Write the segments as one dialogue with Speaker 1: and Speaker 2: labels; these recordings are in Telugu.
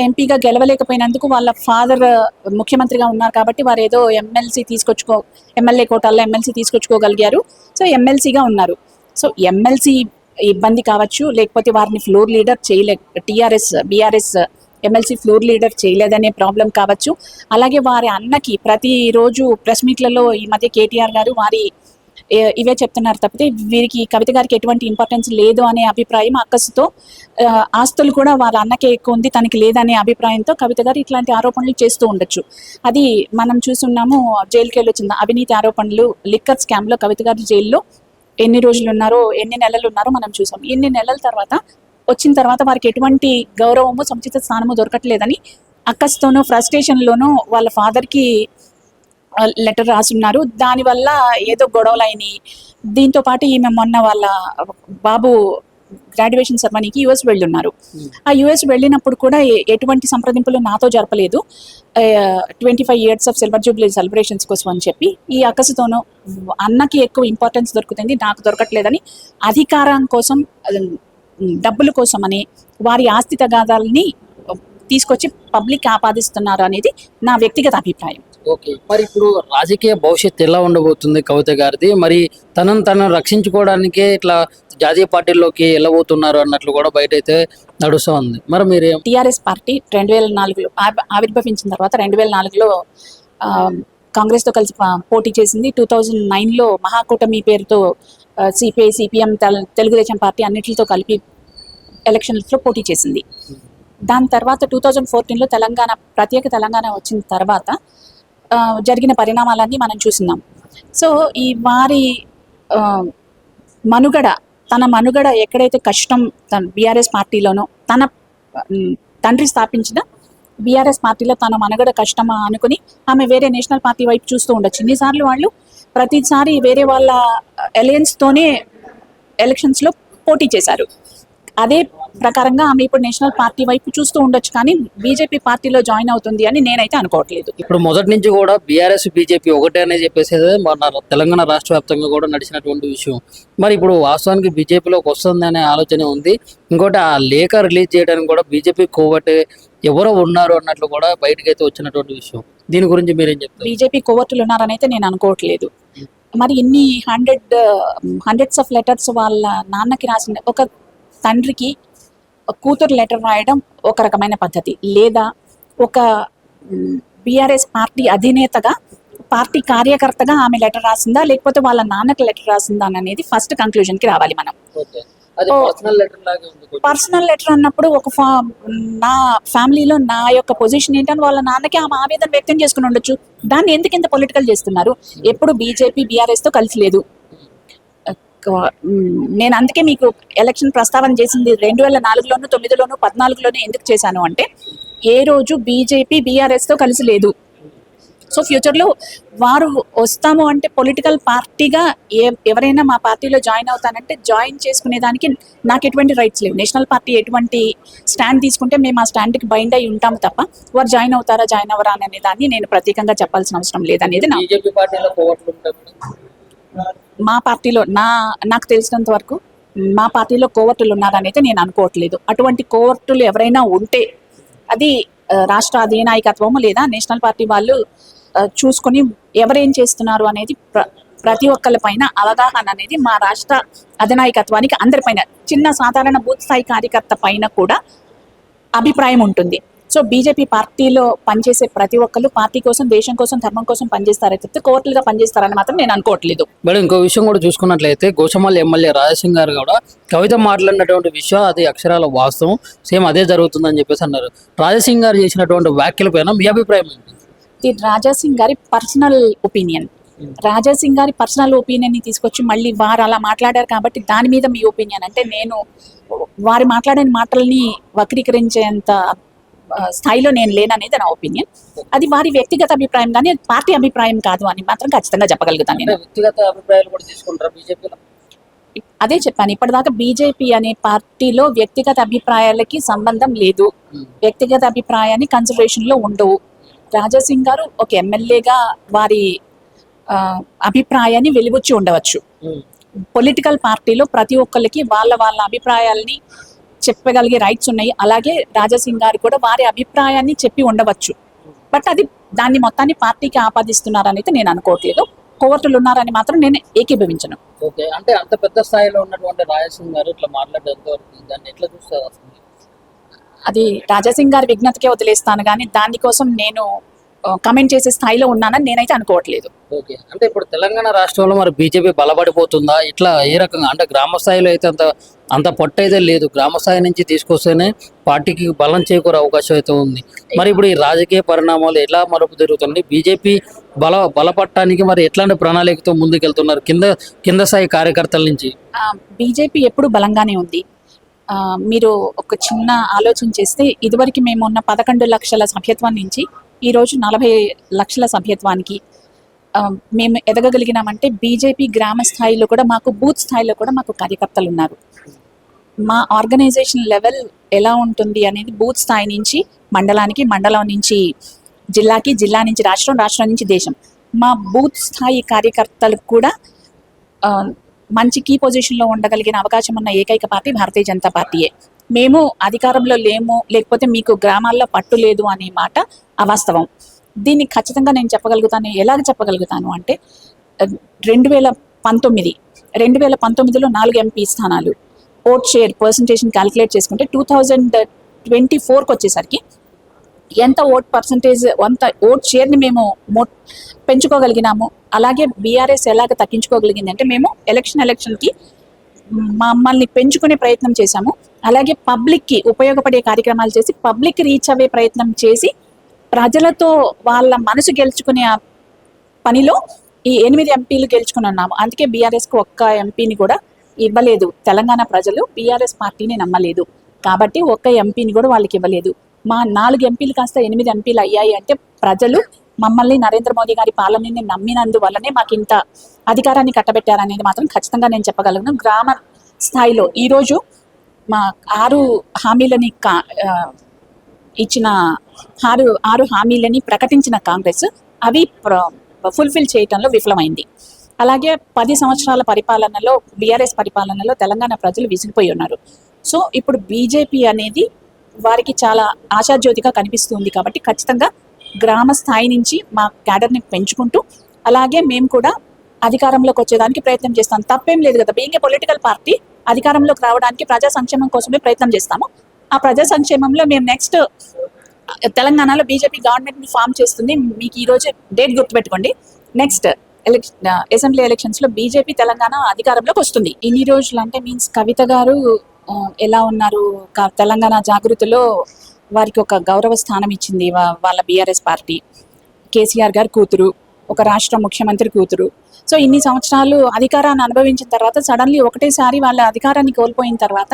Speaker 1: ఎంపీగా గెలవలేకపోయినందుకు వాళ్ళ ఫాదర్ ముఖ్యమంత్రిగా ఉన్నారు కాబట్టి వారు ఏదో ఎమ్మెల్యే కోటాల్లో ఎమ్మెల్సీ తీసుకొచ్చుకోగలిగారు. సో ఎమ్మెల్సీగా ఉన్నారు. సో ఎమ్మెల్సీ ఇబ్బంది కావచ్చు, లేకపోతే వారిని floor leader BRS MLC floor leader చేయలేదనే ప్రాబ్లం కావచ్చు. అలాగే వారి అన్నకి ప్రతిరోజు ప్రెస్ మీట్లలో ఈ మధ్య కేటీఆర్ గారు ఇవే చెప్తున్నారు తప్పితే వీరికి కవిత గారికి ఎటువంటి ఇంపార్టెన్స్ లేదు అనే అభిప్రాయం అక్కసుతో, ఆస్తులు కూడా వాళ్ళ అన్నకే ఎక్కువ ఉంది తనకి లేదనే అభిప్రాయంతో కవిత గారు ఇట్లాంటి ఆరోపణలు చేస్తూ ఉండొచ్చు. అది మనం చూస్తున్నాము. జైలుకి వెళ్ళొచ్చింది అవినీతి ఆరోపణలు, లిక్కర్ స్కామ్లో కవిత గారు జైల్లో ఎన్ని రోజులు ఉన్నారో, ఎన్ని నెలలు ఉన్నారో మనం చూసాం. ఎన్ని నెలల తర్వాత వచ్చిన తర్వాత వారికి ఎటువంటి గౌరవము, సముచిత స్థానము దొరకట్లేదని అక్కస్తోనూ ఫ్రస్ట్రేషన్లోనూ వాళ్ళ ఫాదర్కి లెటర్ రాసున్నారు. దానివల్ల ఏదో గొడవలైనవి. దీంతో పాటు ఈమె మొన్న వాళ్ళ బాబు గ్రాడ్యుయేషన్ సెరమనీకి యుఎస్ వెళ్ళున్నారు. ఆ యుఎస్ వెళ్ళినప్పుడు కూడా ఎటువంటి సంప్రదింపులు నాతో జరపలేదు. 25 years of silver Jubilee celebrations కోసం అని చెప్పి ఈ అక్కసుతోనూ అన్నకి ఎక్కువ ఇంపార్టెన్స్ దొరుకుతుంది, నాకు దొరకట్లేదని, అధికారం కోసం, డబ్బుల కోసం అని వారి ఆస్తి తగాదాలని తీసుకొచ్చి పబ్లిక్ ఆపాదిస్తున్నారు అనేది నా వ్యక్తిగత అభిప్రాయం.
Speaker 2: ఓకే, మరి ఇప్పుడు రాజకీయ భవిష్యత్తు ఎలా ఉండబోతుంది కవిత గారిది? మరి తనను రక్షించుకోవడానికే ఇట్లా జాతీయ పార్టీల్లోకి వెళ్ళబోతున్నారు అన్నట్లు కూడా బయట అయితే నడుస్తూ ఉంది. మరి మీరు
Speaker 1: టీఆర్ఎస్ పార్టీ 2004లో ఆవిర్భవించిన తర్వాత 2004లో కాంగ్రెస్తో కలిసి పోటీ చేసింది. 2009లో మహాకూటమి పేరుతో సిపిఐ, సిపిఎం, తెలుగుదేశం పార్టీ అన్నిటితో కలిపి ఎలక్షన్స్లో పోటీ చేసింది. దాని తర్వాత 2014లో ప్రత్యేక తెలంగాణ వచ్చిన తర్వాత జరిగిన పరిణామాలన్నీ మనం చూస్తున్నాం. సో ఈ వారి తన మనుగడ ఎక్కడైతే కష్టం, తన బీఆర్ఎస్ పార్టీలోనో, తన తండ్రి స్థాపించిన బీఆర్ఎస్ పార్టీలో తన మనుగడ కష్టమా అనుకుని ఆమె వేరే నేషనల్ పార్టీ వైపు చూస్తూ ఉండొచ్చు. ఇన్నిసార్లు వాళ్ళు ప్రతిసారి వేరే వాళ్ళ అలయన్స్తోనే ఎలక్షన్స్లో పోటీ చేశారు. అదే ప్రకారంగా ఆమె ఇప్పుడు నేషనల్ పార్టీ వైపు చూస్తూ ఉండొచ్చు, కానీ బీజేపీ పార్టీలో జాయిన్ అవుతుంది అని నేనైతే అనుకోవట్లేదు.
Speaker 2: ఇప్పుడు మొదటి నుంచి కూడా బీఆర్ఎస్ బీజేపీ ఒకటే అనే చెప్పేసి మన తెలంగాణ రాష్ట్ర వ్యాప్తంగా కూడా నడిచినటువంటి విషయం. మరి ఇప్పుడు వాస్తవానికి బీజేపీలోకి వస్తుంది అనే ఆలోచన ఉంది. ఇంకోటి ఆ లేఖ రిలీజ్ చేయడానికి కూడా బీజేపీ కోవట్ ఎవరో ఉన్నారు అన్నట్లు కూడా బయటకు అయితే వచ్చినటువంటి విషయం. దీని గురించి మీరేం చెప్తారు?
Speaker 1: బీజేపీ కోవర్టులు ఉన్నారని అయితే నేను అనుకోవట్లేదు. మరి ఇన్ని హండ్రెడ్స్ ఆఫ్ లెటర్స్ వాళ్ళ నాన్నకి రాసిన, ఒక తండ్రికి కూతురు లెటర్ రాయడం ఒక రకమైన పద్ధతి, లేదా ఒక బీఆర్ఎస్ పార్టీ అధినేతగా, పార్టీ కార్యకర్తగా ఆమె లెటర్ రాసిందా, లేకపోతే వాళ్ళ నాన్నకి లెటర్ రాసిందా అనేది ఫస్ట్ కంక్లూజన్కి రావాలి మనం. పర్సనల్ లెటర్ అన్నప్పుడు నా ఫ్యామిలీలో నా యొక్క పొజిషన్ ఏంటని వాళ్ళ నాన్నకి ఆమె ఆవేదన వ్యక్తం చేసుకుని ఉండొచ్చు. దాన్ని ఎందుకు ఇంత పొలిటికల్ చేస్తున్నారు? ఎప్పుడు బీజేపీ బీఆర్ఎస్తో కలిసి లేదు. నేను అందుకే మీకు ఎలక్షన్ ప్రస్తావన చేసింది 2004లోను, 2009లోను, 2014లోను ఎందుకు చేశాను అంటే, ఏ రోజు బీజేపీ బీఆర్ఎస్తో కలిసి లేదు. సో ఫ్యూచర్లో వారు వస్తాము అంటే పొలిటికల్ పార్టీగా ఎవరైనా మా పార్టీలో జాయిన్ అవుతానంటే జాయిన్ చేసుకునేదానికి నాకు ఎటువంటి రైట్స్ లేవు. నేషనల్ పార్టీ ఎటువంటి స్టాండ్ తీసుకుంటే మేము ఆ స్టాండ్కి బైండ్ అయి ఉంటాము తప్ప వారు జాయిన్ అవుతారా జాయిన్ అవ్వరా అనే దాన్ని నేను ప్రత్యేకంగా చెప్పాల్సిన అవసరం లేదనేది మా పార్టీలో నాకు తెలిసినంత వరకు మా పార్టీలో కోవర్టులు ఉన్నారని అయితే నేను అనుకోవట్లేదు. అటువంటి కోవర్టులు ఎవరైనా ఉంటే అది రాష్ట్ర అధినాయకత్వము లేదా నేషనల్ పార్టీ వాళ్ళు చూసుకొని ఎవరేం చేస్తున్నారు అనేది ప్రతి ఒక్కరి పైన అవగాహన అనేది మా రాష్ట్ర అధినాయకత్వానికి అందరిపైన, చిన్న సాధారణ బూత్ స్థాయి కార్యకర్త పైన కూడా అభిప్రాయం ఉంటుంది. సో బీజేపీ పార్టీలో పనిచేసే ప్రతి ఒక్కరు పార్టీ కోసం, దేశం కోసం, ధర్మం కోసం పనిచేస్తారే తప్పితే కోర్టులుగా పనిచేస్తారని మాత్రం నేను అనుకోవట్లేదు.
Speaker 2: మేడం, ఇంకో విషయం కూడా చూసుకున్నట్లయితే గోషామహల్ ఎమ్మెల్యే రాజాసింగ్ గారు కూడా కవిత మాట్లాడినటువంటి విషయం అది అక్షరాల వాస్తవం, సేమ్ అదే జరుగుతుందని చెప్పేసి అన్నారు. రాజాసింగ్ గారు చేసినటువంటి వ్యాఖ్యల పైన మీ అభిప్రాయం ఏంటి?
Speaker 1: ఇది రాజాసింగ్ గారి పర్సనల్ ఒపీనియన్. రాజాసింగ్ గారి పర్సనల్ ఒపీనియన్ని తీసుకొచ్చి మళ్ళీ వారు అలా మాట్లాడారు కాబట్టి దాని మీద మీ ఒపీనియన్ అంటే, నేను వారి మాట్లాడిన మాటల్ని వక్రీకరించేంత స్థాయిలో నేను లేననేది నా ఒపీనియన్. అది వారి వ్యక్తిగత అభిప్రాయం కానీ పార్టీ అభిప్రాయం కాదు అని మాత్రం ఖచ్చితంగా చెప్పగలుగుతాను నేను.
Speaker 2: వ్యక్తిగత అభిప్రాయాలు కూడా తీసుకుంటారా బీజేపీలో?
Speaker 1: అదే చెప్పాను, ఇప్పటిదాకా బీజేపీ అనే పార్టీలో వ్యక్తిగత అభిప్రాయాలకి సంబంధం లేదు, వ్యక్తిగత అభిప్రాయాన్ని కన్సిడరేషన్లో ఉండవు. రాజాసింగ్ గారు ఒక ఎమ్మెల్యేగా వారి అభిప్రాయాన్ని వెలిబుచ్చి ఉండవచ్చు. పొలిటికల్ పార్టీలో ప్రతి ఒక్కరికి వాళ్ళ అభిప్రాయాల్ని చెప్పగలిగే రైట్స్ ఉన్నాయి. అలాగే రాజాసింగ్ గారు కూడా వారి అభిప్రాయాన్ని చెప్పి ఉండవచ్చు. బట్ అది దాన్ని మొత్తాన్ని పార్టీకి ఆపాదిస్తున్నారని అయితే నేను అనుకోవట్లేదు. కోవర్టులు ఉన్నారని మాత్రం నేను ఏకీభవించను.
Speaker 2: ఓకే, అంటే అంత పెద్ద స్థాయిలో ఉన్నటువంటి రాజసింగ్ గారు ఇట్లా మాట్లాడేంత వరకు దాన్ని ఎట్లా చూస్తారు అసలు?
Speaker 1: అది రాజాసింగ్ గారి విజ్ఞతకే వదిలేస్తాను, కానీ దానికోసం నేను కమెంట్ చేసే స్థాయిలో ఉన్నానని నేనైతే అనుకోవట్లేదు.
Speaker 2: ఓకే, అంటే ఇప్పుడు తెలంగాణ రాష్ట్రంలో మరి బీజేపీ బలపడిపోతుందా? ఇట్లా ఏ రకంగా అంటే గ్రామ స్థాయిలో అయితే అంత పట్టు అయితే లేదు. గ్రామ స్థాయి నుంచి తీసుకొస్తేనే పార్టీకి బలం చేకూరే అవకాశం అయితే ఉంది. మరి ఇప్పుడు ఈ రాజకీయ పరిణామాలు ఎలా మలుపు జరుగుతుంది? బీజేపీ బలపడటానికి మరి ఎట్లాంటి ప్రణాళికతో ముందుకెళ్తున్నారు కింద స్థాయి కార్యకర్తల నుంచి?
Speaker 1: బీజేపీ ఎప్పుడు బలంగానే ఉంది. మీరు ఒక చిన్న ఆలోచన చేస్తే ఇదివరకు మేము ఉన్న 11 లక్షల సభ్యత్వం నుంచి ఈరోజు 40 లక్షల సభ్యత్వానికి మేము ఎదగగలిగినామంటే బీజేపీ గ్రామ స్థాయిలో కూడా మాకు బూత్ స్థాయిలో కూడా మాకు కార్యకర్తలు ఉన్నారు. మా ఆర్గనైజేషన్ లెవెల్ ఎలా ఉంటుంది అనేది బూత్ స్థాయి నుంచి మండలానికి, మండలం నుంచి జిల్లాకి, జిల్లా నుంచి రాష్ట్రం, రాష్ట్రం నుంచి దేశం. మా బూత్ స్థాయి కార్యకర్తలకు కూడా మంచి కీ పొజిషన్లో ఉండగలిగిన అవకాశం ఉన్న ఏకైక పార్టీ భారతీయ జనతా పార్టీయే. మేము అధికారంలో లేము, లేకపోతే మీకు గ్రామాల్లో పట్టు లేదు అనే మాట అవాస్తవం. దీన్ని ఖచ్చితంగా నేను చెప్పగలుగుతాను. ఎలాగ చెప్పగలుగుతాను అంటే 2019లో 4 ఎంపీ స్థానాలు ఓట్ షేర్ పర్సంటేజ్ని క్యాలిక్యులేట్ చేసుకుంటే 2024కి వచ్చేసరికి ఎంత ఓట్ షేర్ని మేము పెంచుకోగలిగినాము. అలాగే బీఆర్ఎస్ ఎలాగ తగ్గించుకోగలిగింది అంటే మేము ఎలక్షన్కి మమ్మల్ని పెంచుకునే ప్రయత్నం చేశాము. అలాగే పబ్లిక్కి ఉపయోగపడే కార్యక్రమాలు చేసి పబ్లిక్ రీచ్ అయ్యే ప్రయత్నం చేసి ప్రజలతో వాళ్ళ మనసు గెలుచుకునే పనిలో ఈ 8 ఎంపీలు గెలుచుకుని ఉన్నాము. అందుకే బీఆర్ఎస్కి ఒక్క ఎంపీని కూడా ఇవ్వలేదు. తెలంగాణ ప్రజలు బీఆర్ఎస్ పార్టీని నమ్మలేదు కాబట్టి ఒక్క ఎంపీని కూడా వాళ్ళకి ఇవ్వలేదు. మా 4 ఎంపీలు కాస్త 8 ఎంపీలు అయ్యాయి అంటే ప్రజలు మమ్మల్ని నరేంద్ర మోదీ గారి పాలనని నమ్మినందువల్లనే మాకు ఇంత అధికారాన్ని కట్టబెట్టారనేది మాత్రం ఖచ్చితంగా నేను చెప్పగలను. గ్రామ స్థాయిలో ఈరోజు మా 6 హామీలని ఇచ్చిన 6 హామీలని ప్రకటించిన కాంగ్రెస్ అవి ఫుల్ఫిల్ చేయటంలో విఫలమైంది. అలాగే 10 సంవత్సరాల పరిపాలనలో బీఆర్ఎస్ పరిపాలనలో తెలంగాణ ప్రజలు విసిగిపోయి ఉన్నారు. సో ఇప్పుడు బీజేపీ అనేది వారికి చాలా ఆశాజ్యోతిగా కనిపిస్తుంది. కాబట్టి ఖచ్చితంగా గ్రామ స్థాయి నుంచి మా క్యాడర్ని పెంచుకుంటూ అలాగే మేము కూడా అధికారంలోకి వచ్చేదానికి ప్రయత్నం చేస్తాం. తప్పేం లేదు కదా. బీయింగ్ ఏ పొలిటికల్ పార్టీ అధికారంలోకి రావడానికి ప్రజా సంక్షేమం కోసమే ప్రయత్నం చేస్తాము. ఆ ప్రజా సంక్షేమంలో మేము నెక్స్ట్ తెలంగాణలో బీజేపీ గవర్నమెంట్ని ఫామ్ చేస్తుంది. మీకు ఈరోజు డేట్ గుర్తుపెట్టుకోండి. నెక్స్ట్ అసెంబ్లీ ఎలక్షన్స్లో బీజేపీ తెలంగాణ అధికారంలోకి వస్తుంది. ఇన్ని రోజులు అంటే మీన్స్ కవిత గారు ఎలా ఉన్నారు, తెలంగాణ జాగృతిలో వారికి ఒక గౌరవ స్థానం ఇచ్చింది వాళ్ళ బీఆర్ఎస్ పార్టీ. కేసీఆర్ గారి కూతురు, ఒక రాష్ట్ర ముఖ్యమంత్రి కూతురు. సో ఇన్ని సంవత్సరాలు అధికారాన్ని అనుభవించిన తర్వాత సడన్లీ ఒకటేసారి వాళ్ళ అధికారాన్ని కోల్పోయిన తర్వాత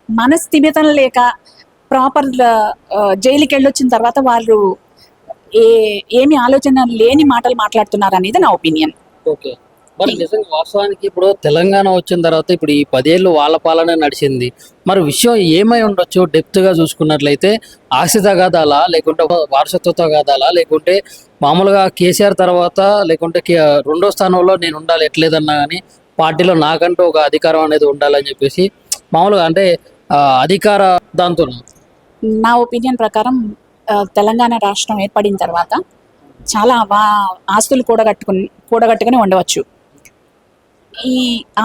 Speaker 1: మనస్థిమితం లేక ప్రాపర్ జైలుకి వెళ్ళొచ్చిన తర్వాత వాళ్ళు ఏమి ఆలోచన లేని మాటలు మాట్లాడుతున్నారు అనేది నా ఒపీనియన్.
Speaker 2: ఓకే, మరి నిజంగా వాస్తవానికి ఇప్పుడు తెలంగాణ వచ్చిన తర్వాత ఇప్పుడు ఈ 10 ఏళ్ళు వాళ్ళ పాలన నడిచింది. మరి విషయం ఏమై ఉండొచ్చు డెప్త్గా చూసుకున్నట్లయితే ఆస్తి తగాదాలా, లేకుంటే వారసత్వ తగాదాలా, లేకుంటే మామూలుగా కేసీఆర్ తర్వాత లేకుంటే రెండో స్థానంలో నేను ఉండాలి ఎట్లేదన్నా కానీ పార్టీలో నాకంటూ ఒక అధికారం అనేది ఉండాలని చెప్పేసి మామూలుగా అంటే అధికార దాంతో
Speaker 1: నా ఒపీనియన్ ప్రకారం తెలంగాణ రాష్ట్రం ఏర్పడిన తర్వాత చాలా ఆస్తులు కూడగట్టుకుని ఉండవచ్చు. ఈ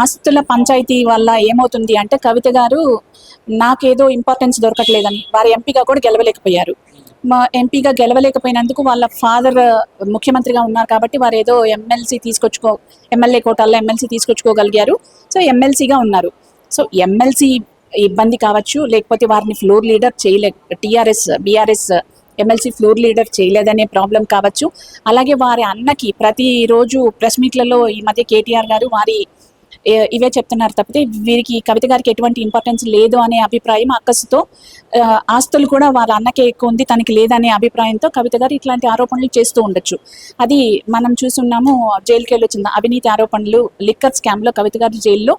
Speaker 1: ఆస్తుల పంచాయతీ వల్ల ఏమవుతుంది అంటే కవిత గారు నాకేదో ఇంపార్టెన్స్ దొరకట్లేదని వారి ఎంపీగా కూడా గెలవలేకపోయారు. మా ఎంపీగా గెలవలేకపోయినందుకు వాళ్ళ ఫాదర్ ముఖ్యమంత్రిగా ఉన్నారు కాబట్టి వారు ఏదో ఎమ్మెల్యే కోటాల్లో ఎమ్మెల్సీ తీసుకొచ్చుకోగలిగారు. సో ఎమ్మెల్సీగా ఉన్నారు. సో ఎమ్మెల్సీ ఇబ్బంది కావచ్చు, లేకపోతే వారిని floor leader BRS MLC floor leader చేయలేదనే ప్రాబ్లం కావచ్చు. అలాగే వారి అన్నకి ప్రతిరోజు ప్రెస్ మీట్లలో ఈ మధ్య కేటీఆర్ గారు ఇవే చెప్తున్నారు తప్పితే వీరికి కవిత గారికి ఎటువంటి ఇంపార్టెన్స్ లేదు అనే అభిప్రాయం అక్కసుతో ఆస్తులు కూడా వాళ్ళ అన్నకే ఎక్కువ ఉంది తనకి లేదనే అభిప్రాయంతో కవిత గారు ఇట్లాంటి ఆరోపణలు చేస్తూ ఉండొచ్చు. అది మనం చూస్తున్నాము. జైలుకి వెళ్ళొచ్చింది అవినీతి ఆరోపణలు, లిక్కర్ స్కామ్లో కవిత గారు జైల్లో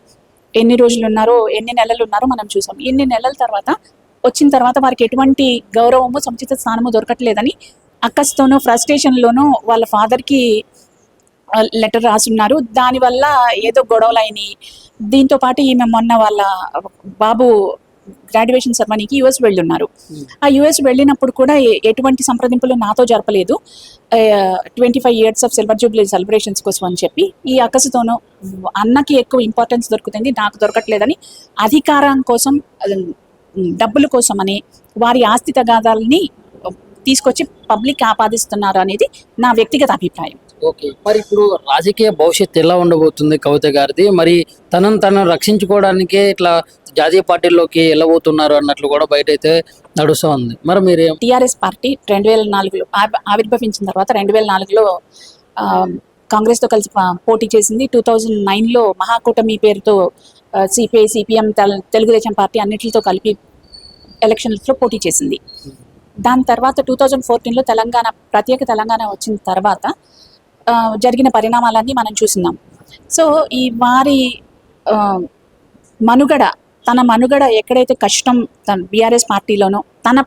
Speaker 1: ఎన్ని రోజులు ఉన్నారో, ఎన్ని నెలలు ఉన్నారో మనం చూసాం. ఎన్ని నెలల తర్వాత వచ్చిన తర్వాత వారికి ఎటువంటి గౌరవము, సముచిత స్థానము దొరకట్లేదని అక్కస్తోనూ ఫ్రస్ట్రేషన్లోనూ వాళ్ళ ఫాదర్కి లెటర్ రాసున్నారు. దానివల్ల ఏదో గొడవలు అయినాయి. దీంతో పాటు ఈమె మొన్న వాళ్ళ బాబు గ్రాడ్యుయేషన్ సెరమనీకి యుఎస్ వెళ్ళున్నారు. ఆ యుఎస్ వెళ్ళినప్పుడు కూడా ఎటువంటి సంప్రదింపులు నాతో జరపలేదు. 25 years of silver Jubilee celebrations కోసం అని చెప్పి ఈ అక్కసుతోనూ అన్నకి ఎక్కువ ఇంపార్టెన్స్ దొరుకుతుంది, నాకు దొరకట్లేదని అధికారం కోసం, డబ్బుల కోసమని వారి ఆస్తి తగాదాలని తీసుకొచ్చి పబ్లిక్ ఆపాదిస్తున్నారు అనేది నా వ్యక్తిగత అభిప్రాయం.
Speaker 2: ఓకే, మరి ఇప్పుడు రాజకీయ భవిష్యత్తు ఎలా ఉండబోతుంది కవిత గారిది? మరి తనను రక్షించుకోవడానికే ఇట్లా జాతీయ పార్టీల్లోకి వెళ్ళబోతున్నారు అన్నట్లు కూడా బయట అయితే నడుస్తూ ఉంది. మరి మీరేం
Speaker 1: టీఆర్ఎస్ పార్టీ 2004లో ఆవిర్భవించిన తర్వాత 2004లో కాంగ్రెస్తో కలిసి పోటీ చేసింది. 2009లో మహాకూటమి పేరుతో సిపిఐ, సిపిఎం, తెలుగుదేశం పార్టీ అన్నిటితో కలిపి ఎలక్షన్స్లో పోటీ చేసింది. దాని తర్వాత 2014లో ప్రత్యేక తెలంగాణ వచ్చిన తర్వాత జరిగిన పరిణామాలన్నీ మనం చూస్తున్నాం. సో ఈ వారి తన మనుగడ ఎక్కడైతే కష్టం బీఆర్ఎస్ పార్టీలోనో, తన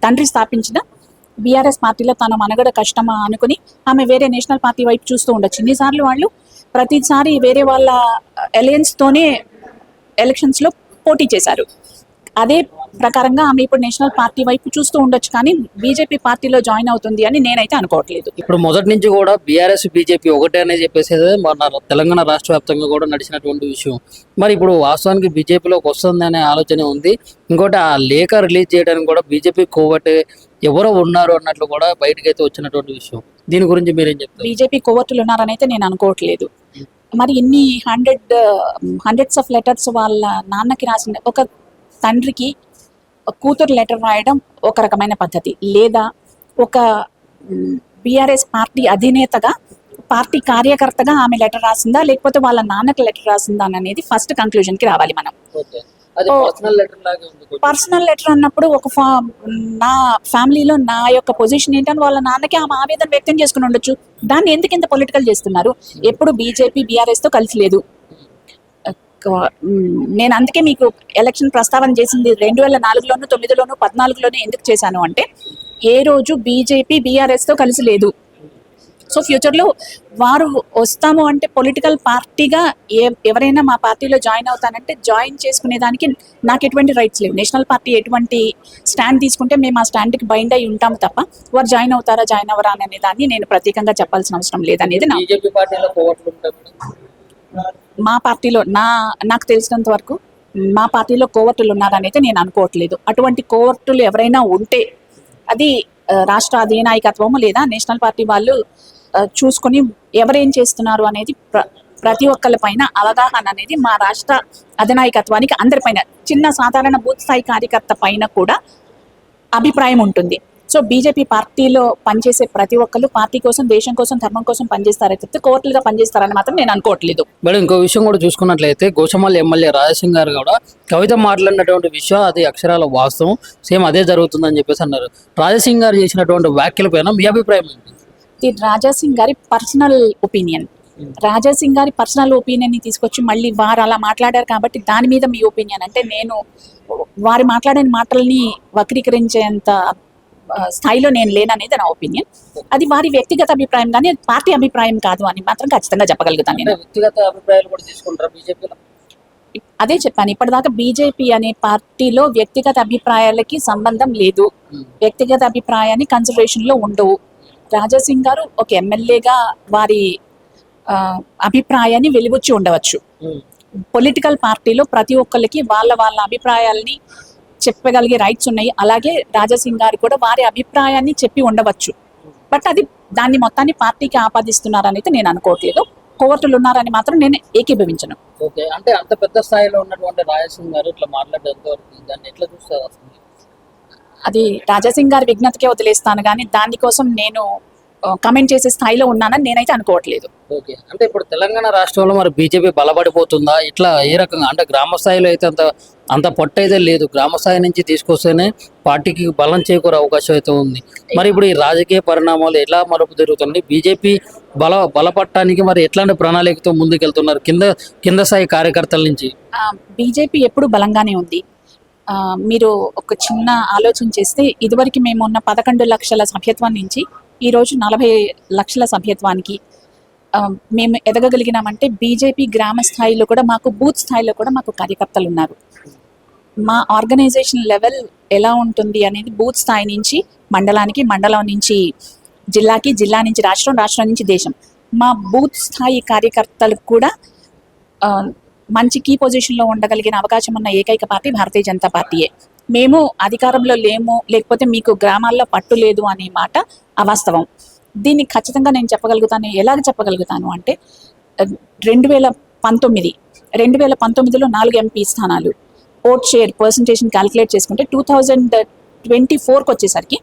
Speaker 1: తండ్రి స్థాపించిన బీఆర్ఎస్ పార్టీలో తన మనుగడ కష్టమా అనుకుని ఆమె వేరే నేషనల్ పార్టీ వైపు చూస్తూ ఉండొచ్చు. ఇన్నిసార్లు వాళ్ళు ప్రతిసారి వేరే వాళ్ళ అలయన్స్తోనే ఎలక్షన్స్లో పోటీ చేశారు. అదే ప్రకారంగా ఆమె ఇప్పుడు నేషనల్ పార్టీ వైపు చూస్తూ ఉండొచ్చు, కానీ బీజేపీ పార్టీలో జాయిన్ అవుతుంది అని నేనైతే అనుకోవట్లేదు.
Speaker 2: ఇప్పుడు మొదటి నుంచి కూడా బీఆర్ఎస్ బీజేపీ ఒకటే అనేది చెప్పేసి మన తెలంగాణ రాష్ట్ర వ్యాప్తంగా కూడా నడిచినటువంటి విషయం. మరి ఇప్పుడు వాస్తవానికి బీజేపీలోకి వస్తుంది అనే ఆలోచన ఉంది. ఇంకోటి ఆ లేఖ రిలీజ్ చేయడానికి కూడా బీజేపీ కోవట్ ఎవరో ఉన్నారు అన్నట్లు కూడా బయటకైతే వచ్చినటువంటి విషయం. దీని గురించి మీరేం చెప్తారు?
Speaker 1: బీజేపీ కోవర్టులు ఉన్నారని అయితే నేను అనుకోవట్లేదు. మరి ఇన్ని హండ్రెడ్స్ ఆఫ్ లెటర్స్ వాళ్ళ నాన్నకి రాసిన, ఒక తండ్రికి కూతురు లెటర్ రాయడం ఒక రకమైన పద్ధతి, లేదా ఒక బీఆర్ఎస్ పార్టీ అధినేతగా, పార్టీ కార్యకర్తగా ఆమె లెటర్ రాసిందా, లేకపోతే వాళ్ళ నాన్నకి లెటర్ రాసిందా అనేది ఫస్ట్ కంక్లూజన్కి రావాలి మనం. పర్సనల్ లెటర్ అన్నప్పుడు నా ఫ్యామిలీలో నా యొక్క పొజిషన్ ఏంటని వాళ్ళ నాన్నకి ఆమె ఆవేదన వ్యక్తం చేసుకుని ఉండొచ్చు. దాన్ని ఎందుకు ఇంత పొలిటికల్ చేస్తున్నారు? ఎప్పుడు బీజేపీ బీఆర్ఎస్తో కలిసి లేదు. నేను అందుకే మీకు ఎలక్షన్ ప్రస్తావన చేసింది 2004లోను, 2009లోను, 2014లోను ఎందుకు చేశాను అంటే, ఏ రోజు బీజేపీ బీఆర్ఎస్తో కలిసి లేదు. సో ఫ్యూచర్లో వారు వస్తాము అంటే పొలిటికల్ పార్టీగా ఎవరైనా మా పార్టీలో జాయిన్ అవుతానంటే జాయిన్ చేసుకునేదానికి నాకు ఎటువంటి రైట్స్ లేవు. నేషనల్ పార్టీ ఎటువంటి స్టాండ్ తీసుకుంటే మేము ఆ స్టాండ్కి బైండ్ అయి ఉంటాము తప్ప వారు జాయిన్ అవుతారా జాయిన్ అవ్వరా అనే దాన్ని నేను ప్రత్యేకంగా చెప్పాల్సిన అవసరం లేదనేది నా.
Speaker 2: బీజేపీ పార్టీలో
Speaker 1: మా పార్టీలో నాకు తెలిసినంత వరకు మా పార్టీలో కోవర్టులు ఉన్నారని అయితే నేను అనుకోవట్లేదు. అటువంటి కోవర్టులు ఎవరైనా ఉంటే అది రాష్ట్ర అధినాయకత్వము లేదా నేషనల్ పార్టీ వాళ్ళు చూసుకొని ఎవరేం చేస్తున్నారు అనేది ప్రతి ఒక్కళ్ళ పైన అవగాహన అనేది మా రాష్ట్ర అధినాయకత్వానికి అందరిపైన, చిన్న సాధారణ బూత్ స్థాయి కార్యకర్త పైన కూడా అభిప్రాయం ఉంటుంది. సో బీజేపీ పార్టీలో పనిచేసే ప్రతి ఒక్కళ్ళు పార్టీ కోసం, దేశం కోసం, ధర్మం కోసం పనిచేస్తారే తప్పితే కోర్టులుగా పనిచేస్తారని మాత్రం నేను అనుకోవట్లేదు.
Speaker 2: మేడం, ఇంకో విషయం కూడా చూసుకున్నట్లయితే గోషమల్ ఎమ్మెల్యే రాజసింగ్ గారు కూడా కవిత మాట్లాడినటువంటి విషయం అది అక్షరాల వాస్తవం, సేమ్ అదే జరుగుతుందని చెప్పేసి అన్నారు. రాజసింగ్ గారు చేసినటువంటి వ్యాఖ్యల పైన మీ అభిప్రాయం ఏంటి?
Speaker 1: ఇది రాజాసింగ్ గారి పర్సనల్ ఒపీనియన్. రాజాసింగ్ గారి పర్సనల్ ఒపీనియన్ని తీసుకొచ్చి మళ్ళీ వారు అలా మాట్లాడారు కాబట్టి దాని మీద మీ ఒపీనియన్ అంటే, నేను వారు మాట్లాడిన మాటల్ని వక్రీకరించేంత స్థాయిలో నేను లేననేది నా ఒపీనియన్. అది వారి వ్యక్తిగత అభిప్రాయం కానీ పార్టీ అభిప్రాయం కాదు అని మాత్రం ఖచ్చితంగా చెప్పగలుగుతాను నేను.
Speaker 2: వ్యక్తిగత అభిప్రాయాలు కూడా తీసుకుంటారా బీజేపీలో?
Speaker 1: అదే చెప్పాను, ఇప్పటిదాకా బీజేపీ అనే పార్టీలో వ్యక్తిగత అభిప్రాయాలకి సంబంధం లేదు, వ్యక్తిగత అభిప్రాయాన్ని కన్సిడరేషన్లో ఉండవు. రాజాసింగ్ గారు ఒక ఎమ్మెల్యేగా వారి అభిప్రాయాన్ని వెలిబుచ్చి ఉండవచ్చు. పొలిటికల్ పార్టీలో ప్రతి ఒక్కరికి వాళ్ళ అభిప్రాయాల్ని చెప్పగలిగే రైట్స్ ఉన్నాయి. అలాగే రాజాసింగ్ గారు కూడా వారి అభిప్రాయాన్ని చెప్పి ఉండవచ్చు. బట్ అది దాన్ని మొత్తాన్ని పార్టీకి ఆపాదిస్తున్నారని అయితే నేను అనుకోవట్లేదు. కోవర్టులు ఉన్నారని మాత్రం నేను ఏకీభవించను.
Speaker 2: ఓకే, అంటే అంత పెద్ద స్థాయిలో ఉన్నటువంటి రాజాసింగ్ గారు ఇట్లా మాట్లాడేంత దాన్ని ఎట్లా చూస్తారు అసలు?
Speaker 1: అది రాజాసింగ్ గారి విజ్ఞతకే వదిలేస్తాను, కానీ దానికోసం నేను కమెంట్ చేసే స్థాయిలో ఉన్నానని నేనైతే అనుకోవట్లేదు.
Speaker 2: ఓకే, అంటే ఇప్పుడు తెలంగాణ రాష్ట్రంలో మరి బీజేపీ బలపడిపోతుందా? ఇట్లా ఏ రకంగా అంటే గ్రామ స్థాయిలో అయితే అంత పొట్టు అయితే లేదు, గ్రామ స్థాయి నుంచి తీసుకొస్తేనే పార్టీకి బలం చేకూరే అవకాశం అయితే ఉంది. మరి ఇప్పుడు ఈ రాజకీయ పరిణామాలు ఎలా మలుపు జరుగుతుంది? బీజేపీ బలపడటానికి మరి ఎట్లాంటి ప్రణాళికతో ముందుకెళ్తున్నారు కింద స్థాయి కార్యకర్తల నుంచి?
Speaker 1: బీజేపీ ఎప్పుడు బలంగానే ఉంది. మీరు ఒక చిన్న ఆలోచన చేస్తే, ఇదివరకు మేము ఉన్న 11 లక్షల సభ్యత్వం నుంచి ఈరోజు 40 లక్షల సభ్యత్వానికి మేము ఎదగగలిగినామంటే బీజేపీ గ్రామ స్థాయిలో కూడా మాకు, బూత్ స్థాయిలో కూడా మాకు కార్యకర్తలు ఉన్నారు. మా ఆర్గనైజేషన్ లెవెల్ ఎలా ఉంటుంది అనేది బూత్ స్థాయి నుంచి మండలానికి, మండలం నుంచి జిల్లాకి, జిల్లా నుంచి రాష్ట్రం, రాష్ట్రం నుంచి దేశం. మా బూత్ స్థాయి కార్యకర్తలకు కూడా మంచి కీ పొజిషన్లో ఉండగలిగిన అవకాశం ఉన్న ఏకైక పార్టీ భారతీయ జనతా పార్టీయే. మేము అధికారంలో లేము, లేకపోతే మీకు గ్రామాల్లో పట్టు లేదు అనే మాట అవాస్తవం. దీన్ని ఖచ్చితంగా నేను చెప్పగలుగుతాను. ఎలాగ చెప్పగలుగుతాను అంటే 2019లో 4 ఎంపీ స్థానాలు ఓట్ షేర్ పర్సంటేజ్ని క్యాలిక్యులేట్ చేసుకుంటే 2024కి వచ్చేసరికి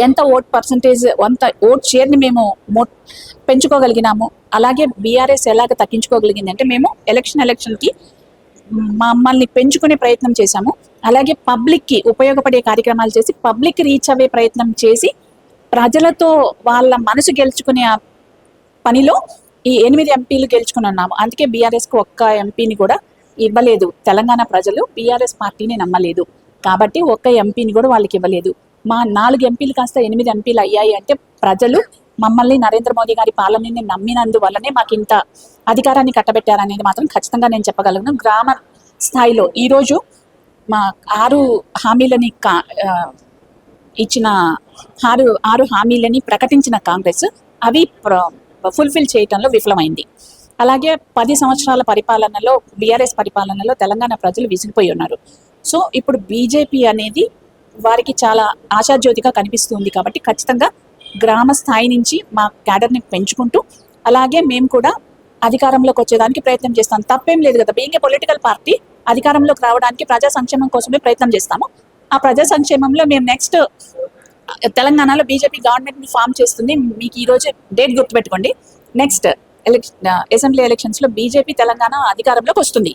Speaker 1: ఎంత ఓట్ షేర్ని మేము పెంచుకోగలిగినాము. అలాగే బీఆర్ఎస్ ఎలాగ తగ్గించుకోగలిగింది అంటే మేము ఎలక్షన్కి మమ్మల్ని పెంచుకునే ప్రయత్నం చేశాము. అలాగే పబ్లిక్కి ఉపయోగపడే కార్యక్రమాలు చేసి పబ్లిక్ రీచ్ అయ్యే ప్రయత్నం చేసి ప్రజలతో వాళ్ళ మనసు గెలుచుకునే పనిలో ఈ 8 ఎంపీలు గెలుచుకుని ఉన్నాము. అందుకే బీఆర్ఎస్కు ఒక్క ఎంపీని కూడా ఇవ్వలేదు. తెలంగాణ ప్రజలు బీఆర్ఎస్ పార్టీని నమ్మలేదు కాబట్టి ఒక్క ఎంపీని కూడా వాళ్ళకి ఇవ్వలేదు. మా 4 ఎంపీలు కాస్త 8 ఎంపీలు అయ్యాయి అంటే ప్రజలు మమ్మల్ని నరేంద్ర మోదీ గారి పాలనని నమ్మినందువల్లనే మాకు ఇంత అధికారాన్ని కట్టబెట్టారనేది మాత్రం ఖచ్చితంగా నేను చెప్పగలను. గ్రామ స్థాయిలో ఈరోజు మా 6 హామీలని ఇచ్చిన 6 హామీలని ప్రకటించిన కాంగ్రెస్ అవి ఫుల్ఫిల్ చేయటంలో విఫలమైంది. అలాగే 10 సంవత్సరాల పరిపాలనలో బీఆర్ఎస్ పరిపాలనలో తెలంగాణ ప్రజలు విసిగిపోయి ఉన్నారు. సో ఇప్పుడు బీజేపీ అనేది వారికి చాలా ఆశాజ్యోతిగా కనిపిస్తుంది. కాబట్టి ఖచ్చితంగా గ్రామ స్థాయి నుంచి మా క్యాడర్ని పెంచుకుంటూ అలాగే మేము కూడా అధికారంలోకి వచ్చేదానికి ప్రయత్నం చేస్తాం. తప్పేం లేదు కదా. బీయింగ్ ఏ పొలిటికల్ పార్టీ అధికారంలోకి రావడానికి ప్రజా సంక్షేమం కోసమే ప్రయత్నం చేస్తాము. ఆ ప్రజా సంక్షేమంలో మేము నెక్స్ట్ తెలంగాణలో బీజేపీ గవర్నమెంట్ని ఫామ్ చేస్తుంది. మీకు ఈరోజు డేట్ గుర్తుపెట్టుకోండి. నెక్స్ట్ అసెంబ్లీ ఎలక్షన్స్లో బీజేపీ తెలంగాణ అధికారంలోకి వస్తుంది.